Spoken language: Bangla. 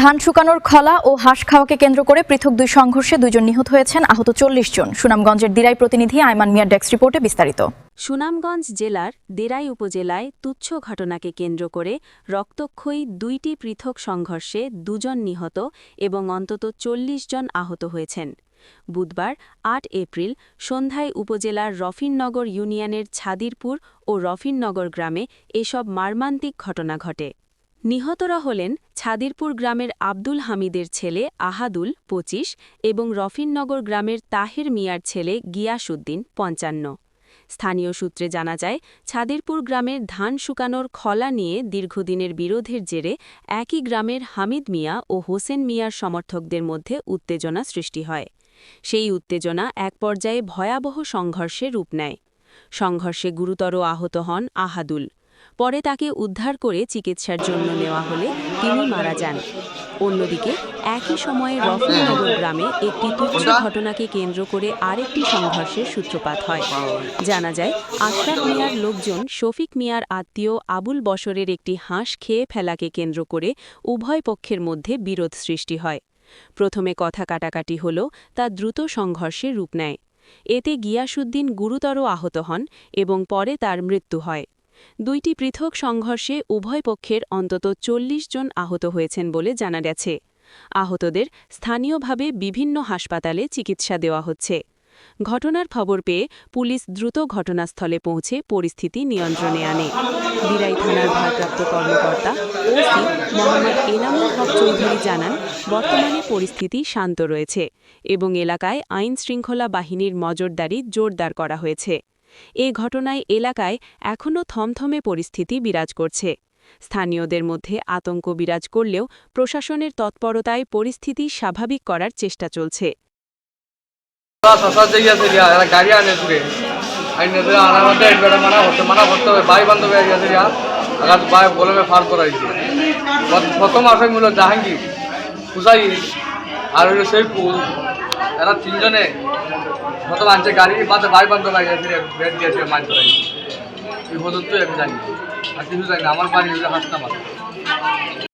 ধান শুকানোর খলা ও হাঁস খাওয়াকে কেন্দ্র করে পৃথক দুই সংঘর্ষে 2 জন নিহত হয়েছেন, আহত 40 জন। সুনামগঞ্জের দিরাই প্রতিনিধি আয়মান মিয়ার ডেস্ক রিপোর্টে বিস্তারিত। সুনামগঞ্জ জেলার দিরাই উপজেলায় তুচ্ছ ঘটনাকে কেন্দ্র করে রক্তক্ষয়ী 2টি পৃথক সংঘর্ষে 2 জন নিহত এবং অন্তত 40 জন আহত হয়েছেন। বুধবার 8 এপ্রিল সন্ধ্যায় উপজেলার রফিননগর ইউনিয়নের ছাদিরপুর ও রফিননগর গ্রামে এসব মর্মান্তিক ঘটনা ঘটে। নিহতরা হলেন ছাদিরপুর গ্রামের আব্দুল হামিদের ছেলে আহাদুল 25 এবং রফিননগর গ্রামের তাহের মিয়ার ছেলে গিয়াসউদ্দিন 55। স্থানীয় সূত্রে জানা যায়, ছাদিরপুর গ্রামের ধান শুকানোর খলা নিয়ে দীর্ঘদিনের বিরোধের জেরে একই গ্রামের হামিদ মিয়া ও হোসেন মিয়ার সমর্থকদের মধ্যে উত্তেজনা সৃষ্টি হয়। সেই উত্তেজনা এক পর্যায়ে ভয়াবহ সংঘর্ষে রূপ নেয়। সংঘর্ষে গুরুতর আহত হন আহাদুল। পরে তাকে উদ্ধার করে চিকিৎসার জন্য নেওয়া হলে তিনি মারা যান। অন্যদিকে একই সময়ে রফিননগর গ্রামে একটি তুচ্ছ ঘটনাকে কেন্দ্র করে আরেকটি সংঘর্ষের সূত্রপাত হয়। জানা যায়, আশরাফ মিয়ার লোকজন শফিক মিয়ার আত্মীয় আবুল বশরের একটি হাঁস খেয়ে ফেলাকে কেন্দ্র করে উভয় পক্ষের মধ্যে বিরোধ সৃষ্টি হয়। প্রথমে কথা কাটাকাটি হল, তা দ্রুত সংঘর্ষে রূপ নেয়। এতে গিয়াসউদ্দিন গুরুতর আহত হন এবং পরে তার মৃত্যু হয়। 2টি পৃথক সংঘর্ষে উভয় পক্ষের অন্তত 40 জন আহত হয়েছেন বলে জানা গেছে। আহতদের স্থানীয়ভাবে বিভিন্ন হাসপাতালে চিকিৎসা দেওয়া হচ্ছে। ঘটনার খবর পেয়ে পুলিশ দ্রুত ঘটনাস্থলে পৌঁছে পরিস্থিতি নিয়ন্ত্রণে আনে। দিরাই থানার ভারপ্রাপ্ত কর্মকর্তা ওসি মোহাম্মদ এনামুল হক চৌধুরী জানান, বর্তমানে পরিস্থিতি শান্ত রয়েছে এবং এলাকায় আইন শৃঙ্খলা বাহিনীর নজরদারি জোরদার করা হয়েছে। এ ঘটনায় এলাকায় এখনও থমথমে পরিস্থিতি বিরাজ করছে। স্থানীয়দের মধ্যে আতঙ্ক বিরাজ করলেও প্রশাসনের তৎপরতায় পরিস্থিতি স্বাভাবিক করার চেষ্টা চলছে। প্রথম আসামি হলো জাহাঙ্গীর, হুসাইন আর এরা 3 জনে প্রথম আনছে গাড়ি মাঝে ভাই বান্ধব বেড দিয়েছে মাছ ধরাই। এই পর্যন্তই আমি জানি, আর কিছু জানি না। আমার বাড়ি হচ্ছে হাসনামাথা।